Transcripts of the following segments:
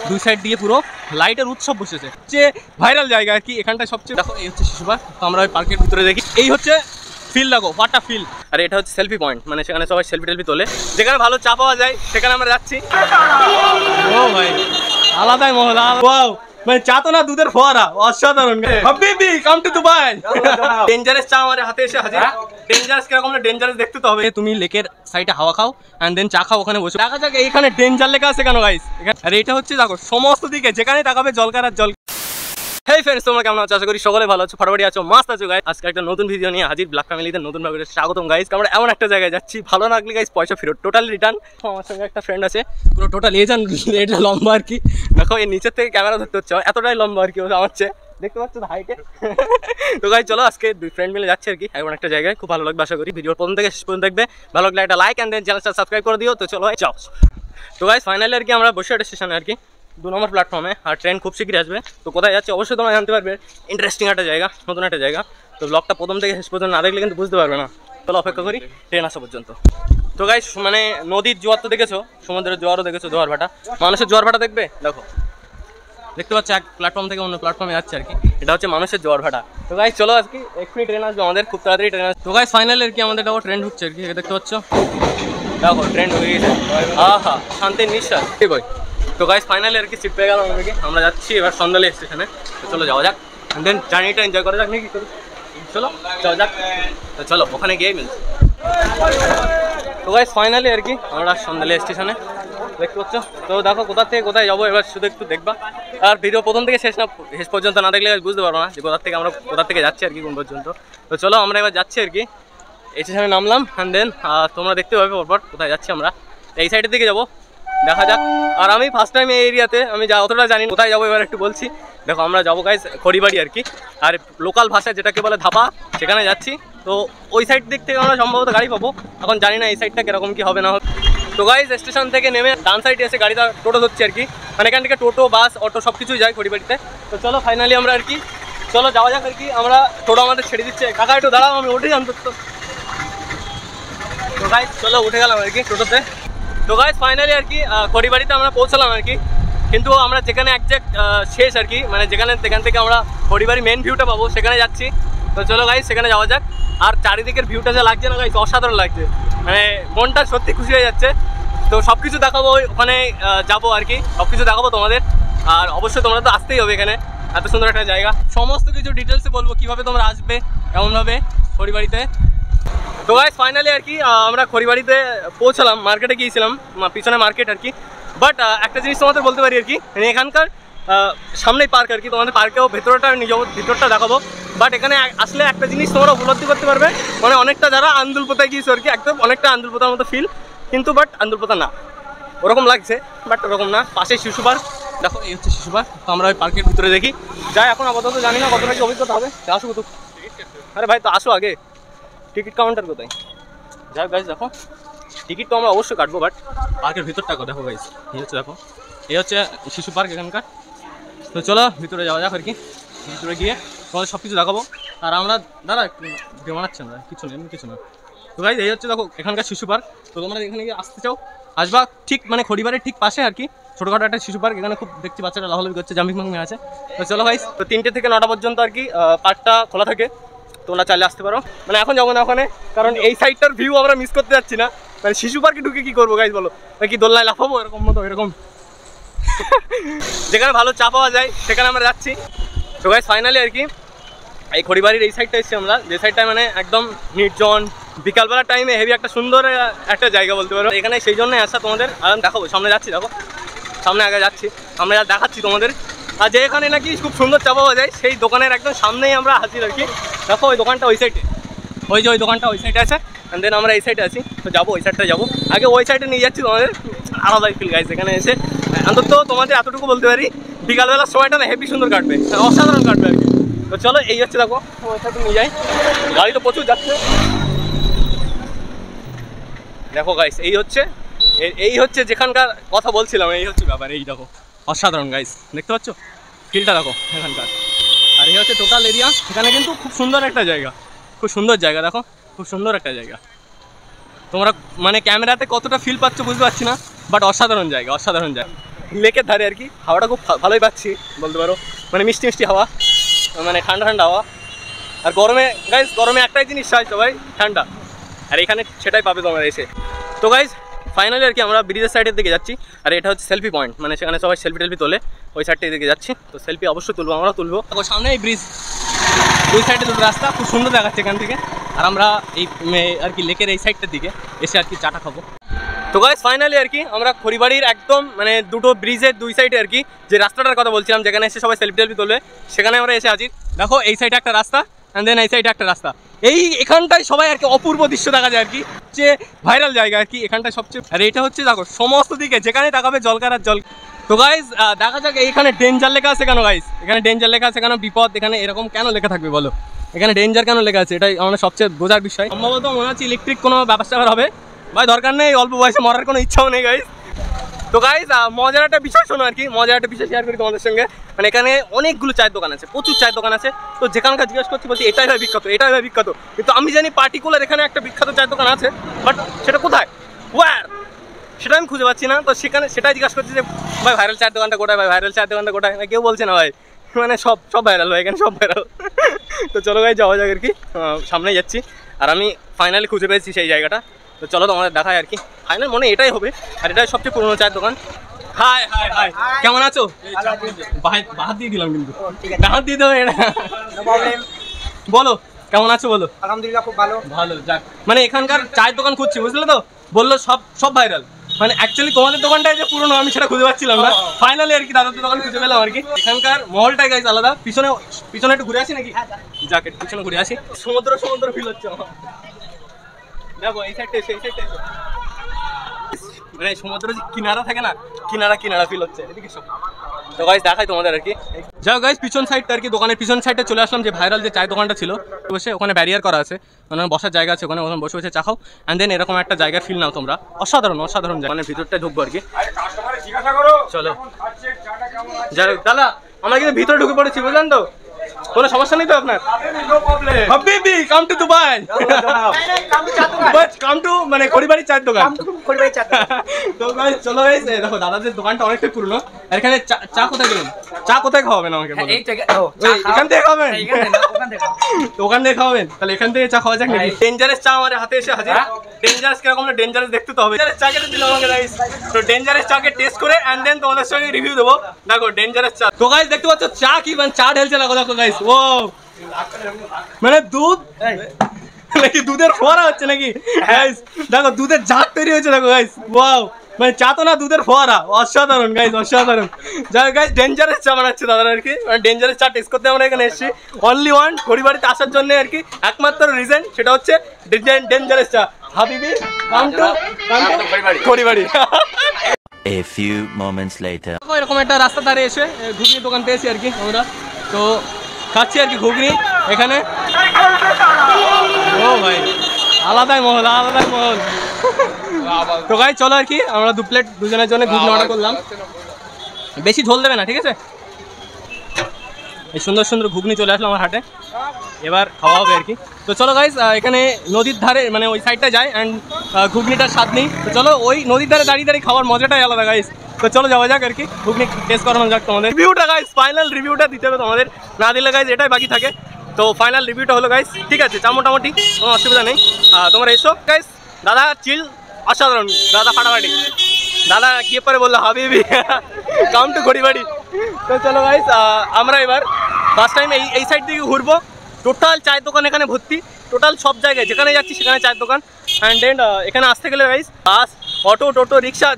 দুই সাইড দিয়ে পুরো লাইটের উৎসব বসেছে, যে ভাইরাল জায়গা আর কি এখানটায় সবচেয়ে। দেখো এই হচ্ছে শিশু পার্ক, তো আমরা ওই পার্কের ভিতরে দেখি। এই হচ্ছে ফিল, দেখো ওয়াটার ফিল। আর এটা হচ্ছে সেলফি পয়েন্ট, মানে সেখানে সবাই সেলফি টেলফি তোলে, যেখানে ভালো চা পাওয়া যায় সেখানে আমরা যাচ্ছি। ও ভাই আলাদাই মহল, ওয়াও মানে চা তো না, দুধের ফোয়ারা, অসাধারণ। হাবিবি কাম টু দুবাই। ডেঞ্জারাস চা আমার হাতে এসে হাজির। ডেঞ্জারাস কিরকম না, ডেঞ্জারাস দেখতে তো হবে। তুমি লেকের সাইডে হাওয়া খাও এন্ড দেন চা খাও ওখানে বসে। দেখা যাক এইখানে ডেঞ্জার লেখা আছে কেন গাইস। আর এটা হচ্ছে দেখো সমস্ত দিকে যেখানে তাকাবে জলকার আর জল। হেই ফ্রেন্ডস, তোমরা কেমন আছো? আশা করি সকলে ভালো আছো, ফাটাফাটি আছো, মাস্ত আছো গাইস। আজকে একটা নতুন ভিডিও নিয়ে হাজির ব্ল্যাক ফ্যামিলিতে নতুন ভাবে স্বাগতম গাইস। আমরা এমন একটা জায়গায় যাচ্ছি, ভালো লাগলে গাইস পয়সা ফেরত, টোটাল রিটার্ন। আমার সঙ্গে একটা ফ্রেন্ড আছে, পুরো টোটাল এটা লম্বা আর কি। দেখো এই নিচের থেকে ক্যামেরা ধরতে হচ্ছে, এতটাই লম্বা আর কি আমার চেয়ে, দেখতে পাচ্ছ হাইটে। তো গাইস চলো আজকে দুই ফ্রেন্ড মিলে যাচ্ছে আর কি এমন একটা জায়গায়, খুব ভালো লাগবে আশা করি। ভিডিওর প্রথম থেকে শেষ পর্যন্ত দেখবে, ভালো লাগলে একটা লাইক এন্ড দেন চ্যানেলটা সাবস্ক্রাইব করে দিও। তো চলো যাও। তো গাইস ফাইনালি আর কি আমরা বসে একটা স্টেশনে আর কি 2 নম্বর প্ল্যাটফর্মে, আর ট্রেন খুব শীঘ্রই আসবে। তো কোথায় যাচ্ছে অবশ্যই তোমরা জানতে পারবে। ইন্টারেস্টিং একটা জায়গা, নতুন একটা জায়গা। তো ব্লগটা প্রথম থেকে শেষ পর্যন্ত না দেখলে কিন্তু বুঝতে পারবে না। চলো অপেক্ষা করি ট্রেন আসা পর্যন্ত। তো গাইস মানে নদীর জোয়ার তো দেখেছো, সমুদ্রের জোয়ারও দেখেছো, জোয়ার ভাটা, মানুষের জোয়ার ভাটা দেখবে। দেখো দেখতে পাচ্ছ এক প্ল্যাটফর্ম থেকে অন্য প্ল্যাটফর্মে যাচ্ছে আর কি, এটা হচ্ছে মানুষের জোয়ার ভাটা। তো গাইস চলো আজকে এক্ষুনি ট্রেন আসবে আমাদের, খুব তাড়াতাড়ি ট্রেন আসবে। তো গাইস ফাইনালি আর কি আমাদের দেখো ট্রেন ঢুকছে আর কি, দেখতে পাচ্ছ, দেখো ট্রেন ঢুকে গেছে। আহা শান্তির নিঃশ্বাস ভাই। তো গাইস ফাইনালি আর কি সিট পেয়ে গেলাম আমাদেরকে, আমরা যাচ্ছি এবার সন্ধ্যালে স্টেশনে। তো চলো যাওয়া যাক, দেন জার্নিটা এনজয় করা যাক নাকি। চলো যাওয়া যাক। তো চলো ওখানে গিয়ে মিলছি। তো গাইস ফাইনালি আর কি আমরা সন্ধ্যালে স্টেশনে, দেখতে পাচ্ছ। তো দেখো কোথা থেকে কোথায় যাবো এবার শুধু একটু দেখবা, আর ভিডিও প্রথম থেকে শেষ পর্যন্ত না দেখলে বুঝতে পারবো না যে কোথা থেকে যাচ্ছি আর কি কোন পর্যন্ত। তো চলো আমরা এবার যাচ্ছি আর কি, স্টেশনে নামলাম অ্যান্ড দেন তোমরা দেখতে পাবে পরপর কোথায় যাচ্ছি আমরা। এই সাইডের দিকে যাবো, দেখা যাক। আর আমি ফার্স্ট টাইম এই এরিয়াতে, আমি অতটা জানি কোথায় যাবো এবার একটু বলছি। দেখো আমরা যাবো গাইস খড়িবাড়ি আর কি, আর লোকাল ভাষায় যেটাকে বলে ধাপা, সেখানে যাচ্ছি। তো ওই সাইড দিক থেকে আমরা সম্ভবত গাড়ি পাবো, এখন জানি না এই সাইডটা কিরকম কি হবে না হবে। তো গাইস স্টেশন থেকে নেমে ডান সাইডে এসে গাড়িটা টোটো ধরছি আর কি, মানে এখান থেকে টোটো বাস অটো সব কিছুই যায় খড়িবাড়িতে। তো চলো ফাইনালি আমরা আর কি চলো যাওয়া যাক আর কি। আমরা টোটো আমাদের ছেড়ে দিচ্ছে, কাকা একটু দাঁড়াও আমি উঠে জানতো। তো গাইস চলো উঠে গেলাম আর কি টোটোতে। তো গাইস ফাইনালি আর কি খড়িবাড়িতে আমরা পৌঁছালাম আর কি, কিন্তু আমরা যেখানে একজ্যাক্ট শেষ আর কি, মানে যেখান থেকে আমরা খড়িবাড়ি মেন ভিউটা পাবো সেখানে যাচ্ছি। তো চলো গাইস সেখানে যাওয়া যাক। আর চারিদিকের ভিউটা যা লাগছে না গাইস, অসাধারণ লাগছে, মানে মনটা সত্যি খুশি হয়ে যাচ্ছে। তো সব কিছু দেখাবো ওখানে যাবো আর কি, সব কিছু দেখাবো তোমাদের। আর অবশ্যই তোমরা তো আসতেই হবে এখানে, এত সুন্দর একটা জায়গা। সমস্ত কিছু ডিটেলসে বলবো কীভাবে তোমরা আসবে কেমনভাবে খড়িবাড়িতে। তো গাইস ফাইনালি আর কি আমরা খড়িবাড়িতে পৌঁছালাম, মার্কেটে গিয়েছিলাম, পিছনে মার্কেট আর কি। বাট একটা জিনিস তোমাদের বলতে পারি আর কি, মানে এখানকার সামনেই পার্ক আর কি, তোমাদের পার্কেও ভেতরটা নিয়ে যাবো, ভিতরটা দেখাবো। বাট এখানে আসলে একটা জিনিস তোমরা উপলব্ধি করতে পারবে, মানে অনেকটা যারা আন্দুলপোতায় গিয়েছো আর কি, একদম অনেকটা আন্দুলপোতার মতো ফিল, কিন্তু বাট আন্দুলপোতা না, ওরকম লাগছে বাট ওরকম না। পাশে শিশু পার্ক, দেখো এই হচ্ছে শিশু পার্ক। তো আমরা ওই পার্কের ভিতরে দেখি যাই, এখন আপাতত জানি না কতটা কি অভিজ্ঞতা হবে। আসো তো, আরে ভাই তো আসো আগে, টিকিট কাউন্টার কোথায়? যাই গাইস দেখো টিকিট তো আমরা অবশ্যই কাটবো, বাট পার্কের ভিতরটা দেখো গাইস, এই হচ্ছে দেখো, এই হচ্ছে শিশু পার্ক এখানকার। তো চলো ভিতরে যাওয়া যাক আর কি, ভিতরে গিয়ে তোমাদের সব কিছু দেখাবো। আর আমরা দাদা ভিডিও বানাচ্ছি আমরা, কিছু নেই এমনি কিছু না। তো গাইস এই হচ্ছে দেখো এখানকার শিশু পার্ক। তো তোমরা এখানে গিয়ে আসতে চাও আসবা, ঠিক মানে খড়িবাড়ির ঠিক পাশে আর কি ছোটোখাটো একটা শিশু পার্ক। এখানে খুব দেখছি বাচ্চারা লাফালাফি করছে, জাম্পিং মাম্পিং আছে। তো চলো গাইস, তো 3টে থেকে 9টা পর্যন্ত আর কি পার্কটা খোলা থাকে, তোমরা চাইলে আসতে পারো। মানে এখন যাবো না ওখানে, কারণ এই সাইডটার ভিউ আমরা মিস করতে যাচ্ছি না। মানে শিশু পার্কে ঢুকে কি করবো গাইস বলো, কি দোলনায় লাফাবো এরকম মতো, এরকম যেখানে ভালো চা পাওয়া যায় সেখানে আমরা যাচ্ছি। তো গাইস ফাইনালি আর কি এই খড়িবাড়ির এই সাইডটা এসেছি আমরা, যে সাইডটায় মানে একদম নির্জন, বিকালবেলা টাইমে হেভি একটা সুন্দর একটা জায়গা বলতে পারো। এখানে সেই জন্যই আসা তোমাদের, আর দেখাবো সামনে যাচ্ছি, দেখো সামনে আগে যাচ্ছি, আমরা দেখাচ্ছি তোমাদের। আর যে এখানে নাকি খুব সুন্দর চা পাওয়া যায়, সেই দোকানের একদম সামনেই আমরা হাজির আর কি। দেখো ওই দোকানটা ওই সাইডে, ওই যে ওই দোকানটা ওই সাইডে আছে, অ্যান্ড দেন আমরা এই সাইডে আছি। তো যাবো ওই সাইডটা যাবো, আগে ওই সাইডে নিয়ে যাচ্ছি তোমাদের। আলাদাই ফিল গাইস এখানে এসে, অন্তত তোমাদের এতটুকু বলতে পারি বিকালবেলার সময়টা না হেভি সুন্দর কাটবে, অসাধারণ কাটবে আর কি। তো চলো এই হচ্ছে দেখো ওই সাইডে নিয়ে যাই, গাড়ি তো প্রচুর যাচ্ছে। দেখো গাইস এই হচ্ছে যেখানকার কথা বলছিলাম, এই হচ্ছে ব্যাপার। এই দেখো অসাধারণ গাইস, দেখতে পাচ্ছ ফিলটা দেখো এখানকার। আর এই হচ্ছে টোটাল এরিয়া, এখানে কিন্তু খুব সুন্দর একটা জায়গা, খুব সুন্দর জায়গা, দেখো খুব সুন্দর একটা জায়গা। তোমরা মানে ক্যামেরাতে কতটা ফিল পাচ্ছ বুঝতে পারছি না, বাট অসাধারণ জায়গা, অসাধারণ জায়গা। লেকের ধারে আর কি, হাওয়াটা খুব ভালোই পাচ্ছি বলতে পারো, মানে মিষ্টি মিষ্টি হাওয়া, মানে ঠান্ডা ঠান্ডা হাওয়া। আর গরমে গাইজ, গরমে একটাই জিনিস চাই সবাই, ঠান্ডা, আর এখানে সেটাই পাবে তোমরা এসে। তো গাইজ ফাইনালি আর কি আমরা ব্রিজের সাইডের দিকে যাচ্ছি, আর এটা হচ্ছে সেলফি পয়েন্ট, মানে সেখানে সবাই সেলফি টেলফি তোলে, ওই সাইডটার দিকে যাচ্ছি। তো সেলফি অবশ্যই তুলবো, আমরাও তুলবো। সামনে এই ব্রিজ, দুই সাইডে দুটো রাস্তা, খুব সুন্দর দেখাচ্ছে এখান থেকে। আর আমরা এই আর কি লেকের এই সাইডটার দিকে এসে আর কি চাটা খাবো। তো গাইস ফাইনালি আর কি আমরা খড়িবাড়ির একদম মানে দুটো ব্রিজের দুই সাইডে আর কি যে রাস্তাটার কথা বলছিলাম, যেখানে এসে সবাই সেলফি টেলফি তোলে, সেখানে আমরা এসে আছি। দেখো এই সাইডে একটা রাস্তা, অ্যান্ড দেন এই সাইডে একটা রাস্তা, এখানটায় সবাই আর কি অপূর্ব দৃশ্য দেখা যায় আর কি, যে ভাইরাল জায়গা আর কি এখানটায় সবচেয়ে। আর এটা হচ্ছে দেখো সমস্ত দিকে যেখানে তাকাবে জলকার আর জল। তো গাইস দেখা যাক এখানে ডেঞ্জার লেখা আছে কেন গাইস, এখানে ডেঞ্জার লেখা আছে কেন, বিপদ এখানে এরকম কেন লেখা থাকবে বলো, এখানে ডেঞ্জার কেন লেখা আছে, এটাই আমাদের সবচেয়ে বোঝার বিষয়। সম্ভবত মনে হচ্ছে ইলেকট্রিক কোনো ব্যবস্থা হবে, ভাই দরকার নেই, অল্প বয়সে মরার কোনো ইচ্ছাও নেই গাইস। তো গাইস মজার একটা বিষয় শোনো আর কি, মজার একটা বিষয় শেয়ার করি তোমাদের সঙ্গে। মানে এখানে অনেকগুলো চায়ের দোকান আছে, প্রচুর চায়ের দোকান আছে। তো যেখানকার জিজ্ঞেস করছি বলছি এটাই হয় বিখ্যাত, এটাই হয় বিখ্যাত, কিন্তু আমি জানি পার্টিকুলার এখানে একটা বিখ্যাত চায়ের দোকান আছে, বাট সেটা কোথায়, ওয়ার, সেটা আমি খুঁজে পাচ্ছি না। তো সেখানে সেটাই জিজ্ঞাসা করছি যে ভাই ভাইরাল চায়ের দোকানটা কোথায়, ভাই ভাইরাল চায়ের দোকানটা কোথায়, কেউ বলছে না ভাই, মানে সব ভাইরাল হয় এখানে, সব ভাইরাল। তো চলো ভাই যাওয়া যাক আর কি, সামনে যাচ্ছি। আর আমি ফাইনালি খুঁজে পেয়েছি সেই জায়গাটা, তো চলো তোমাদের দেখায় আর কি। ফাইনাল মনে এটাই হবে, আর এটাই সবচেয়ে পুরোনো চায়ের দোকান। হাই হাই হাই, কেমন আছো? বাহাত দিয়ে দিলাম কিন্তু, বাহাত দিয়ে দেবো এটা, বলো কেমন আছো বলো। আলহামদুলিল্লাহ খুব ভালো। ভালো যাক, মানে এখানকার চায়ের দোকান খুঁজছি বুঝলে তো, বললো সব ভাইরাল, মানে অ্যাকচুয়ালি তোমাদের দোকানটাই যে পুরনো আমি সেটা খুঁজে পাচ্ছিলাম না, ফাইনালি আর কি দাদাদের দোকান খুঁজে পেলাম আর কি। এখানকার মহলটাই গাইজ আলাদা। পিছনে একটু ঘুরে আসি নাকি, যাকে পিছনে ঘুরে আসি, সমুদ্র ফিল হচ্ছে আমার। দেখো এই সাইডটা এসে, এই সাইডটা এসে, মানে সমুদ্র যে কিনারা থাকে না, কিনারা ফিল হচ্ছে এদিকে সব। তো গাইজ দেখাই তোমাদের আর কি। যাও গাইজ পিছন সাইডটা আর কি, দোকানের পিছন সাইডে চলে আসলাম, যে ভাইরাল যে চায়ের দোকানটা ছিল বসে, ওখানে ব্যারিয়ার করা আছে, মানে বসার জায়গা আছে ওখানে, বসে বসে চা খাও, অ্যান্ড দেন এরকম একটা জায়গার ফিল নাও তোমরা। অসাধারণ জায়গা, মানে ভিতরটা ঢুকবো আর কি। চলো যাই হোক দাদা, আমরা কিন্তু ভিতরে ঢুকে পড়েছি বুঝলেন তো, কোনো সমস্যা নেই তো আপনার? হাবিবি come to Dubai, but come to মানে খড়িবাড়ি চায়ের দোকান। তো গাইস চলো গাইস, দেখো দাদাদের দোকানটা অনেকটাই পুরনো। আর এখানে চা কোথায় গেলেন, চা কোথায় খাওয়াবেন আমাকে বলুন? এখান থেকে খাওয়াবেন, তো ওখান থেকে খাওয়াবেন, তাহলে এখান থেকে চা খাওয়া যাক নাকি? ডেঞ্জারাস চা আমার হাতে এসে হাজির। ডেঞ্জারাস কিরকম না, ডেঞ্জারাস দেখতে তো হবে। চা কেটে দিল আমাকে গাইস, তো ডেঞ্জারাস চাকে টেস্ট করে এন্ড দেন তোমাদের সঙ্গে রিভিউ দেবো। দেখো ডেঞ্জারাস চা, তো গাইস দেখতে পাচ্ছ চা কি মানে চা ঢেলছে, দেখো দেখো গাইস, ও মানে দুধ নাকি দুধের ফোয়ারা হচ্ছে নাকি গাইস, দেখো দুধের ঝাঁক তৈরি হয়েছে দেখো গাইস, ওয়াও, মানে চা তো না দুধের ফোয়ারা, অসাধারণ গাইস, অসাধারণ। যাই গাইস ডেঞ্জারাস চা বানাচ্ছে দাদা আর কি, মানে ডেঞ্জারাস চা টেস্ট করতে আমরা এখানে এসেছি। অনলি ওয়ান খড়িবাড়িতে আসার জন্য আর কি, একমাত্র রিজন সেটা হচ্ছে ডেঞ্জারাস চা। হাবিবি come to Kharibari. A few moments later. এরকম একটা রাস্তা ধারে এসে ঘুগনি দোকান পেয়েছি আর কি আমরা, তো খাচ্ছি আর কি ঘুগনি এখানে। ও ভাই আলাদাই মহল, আলাদাই মহল। তো গাই চলো আর কি আমরা 2 প্লেট দুজনের জন্য ঘুগনি অর্ডার করলাম, বেশি ঝোল দেবে না ঠিক আছে। এই সুন্দর সুন্দর ঘুগনি চলে আসলো আমার হাটে, এবার খাওয়া হবে আর কি। তো চলো গাইস এখানে নদীর ধারে মানে ওই সাইডটা যায় অ্যান্ড ঘুগনিটার স্বাদ নেই, তো চলো ওই নদীর ধারে দাঁড়িয়ে দাঁড়িয়ে খাওয়ার মজাটাই আলাদা গাইস। তো চলো যাওয়া যাক আর কি, ঘুগনি টেস্ট করানো যাক তোমাদের। রিভিউটা গাইস, ফাইনাল রিভিউটা দিতে হবে তোমাদের, না দিলে গাইস এটাই বাকি থাকে। তো ফাইনাল রিভিউটা হলো গাইস ঠিক আছে, চা মোটামুটি কোনো অসুবিধা নেই। তোমরা এসো গাইস, দাদা চিল অসাধারণ, দাদা ফাটাফাটি, দাদা গিয়ে পরে বললো হাবিবি কাম টু খড়িবাড়ি। তো চলো গাইস আমরা এবার ফার্স্ট টাইম এই সাইড থেকে ঘুরবো। টোটাল চায়ের দোকান এখানে ভর্তি, টোটাল সব জায়গায় যেখানে যাচ্ছি সেখানে চায়ের দোকান। অ্যান্ড দেন এখানে আসতে গেলে গাইস বাস, অটো, টোটো, রিক্সা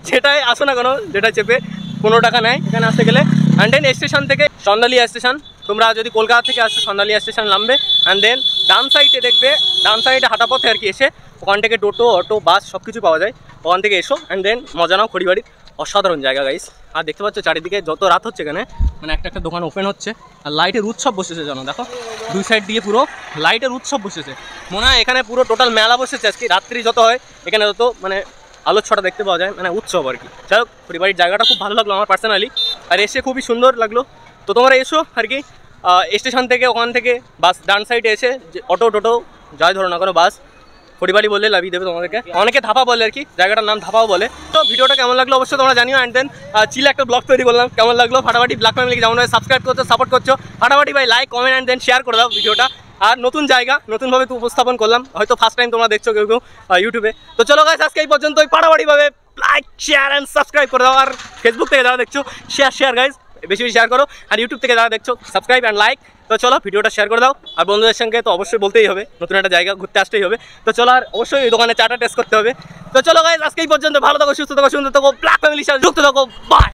যেটাই আসো না কেন, যেটা চেপে 15 টাকা নেয় এখানে আসতে গেলে। অ্যান্ড দেন স্টেশন থেকে সন্দালিয়া স্টেশন, তোমরা যদি কলকাতা থেকে আসছো সন্দালিয়া স্টেশন নামবে, অ্যান্ড দেন ডান সাইডে দেখবে, ডান সাইডে হাঁটা পথে আর কি এসে ওখান থেকে টোটো, অটো, বাস সব কিছু পাওয়া যায়, ওখান থেকে এসো অ্যান্ড দেন মজা নাও খড়িবাড়ির। অসাধারণ জায়গা গাইস। আর দেখতে পাচ্ছ চারিদিকে যত রাত হচ্ছে এখানে মানে একটা দোকান ওপেন হচ্ছে, আর লাইটের উৎসব বসেছে জানো, দেখো দুই সাইড দিয়ে পুরো লাইটের উৎসব বসেছে, মনে হয় এখানে পুরো টোটাল মেলা বসেছে আজকে। রাত্রি যত হয় এখানে তত মানে আলোর ছটা দেখতে পাওয়া যায়, মানে উৎসব আর কি। যাই হোক খড়িবাড়ির জায়গাটা খুব ভালো লাগলো আমার পার্সোনালি, আর এসে খুবই সুন্দর লাগলো। তো তোমরা এসো আর কি, স্টেশন থেকে ওখান থেকে বাস ডান সাইডে এসে অটো, টোটো যাই ধরো না কোনো বাস, পরিবারই বললে লাভিয়ে দেবে তোমাদেরকে, অনেকে ধাপা বলে আর কি, জায়গাটার নাম ধাপাও বলে। তো ভিডিওটা কেমন লাগলো অবশ্যই তোমরা জানিও। অ্যান্ড দেন চিলে একটা ব্লগ তৈরি করলাম, কেমন লাগলো ফাটাফাটি ব্ল্যাক ফ্যামিলিকে যেমন সাবস্ক্রাইব করছো, সাপোর্ট করছো, ফাটাফাটি ভাই like comment and then share করে দাও ভিডিওটা। আর নতুন জায়গা নতুনভাবে তো উপস্থাপন করলাম, হয়তো ফার্স্ট টাইম তোমরা দেখছো কেউ কেউ ইউটিউবে। তো চলো গাইস আজকে এই পর্যন্তই, ফাটাফাটিভাবে লাইক শেয়ার অ্যান্ড সাবস্ক্রাইব করে দাও। আর ফেসবুক থেকে যারা দেখছো শেয়ার গাইস, বেশি বেশি শেয়ার করো। আর ইউটিউব থেকে যারা দেখছো সাবস্ক্রাইব অ্যান্ড লাইক। তো চলো ভিডিওটা শেয়ার করে দাও। আর বন্ধুদের সঙ্গে তো অবশ্যই বলতেই হবে, নতুন একটা জায়গা ঘুরতে আসতেই হবে। তো চলো, আর অবশ্যই এই দোকানে চাটা টেস্ট করতে হবে। তো চলো গাইস আজকে এই পর্যন্ত, ভালো থাকো, সুস্থ থাকো, সুন্দর থাকো, ব্ল্যাক ফ্যামিলির সাথে যুক্ত থাকো, বাই।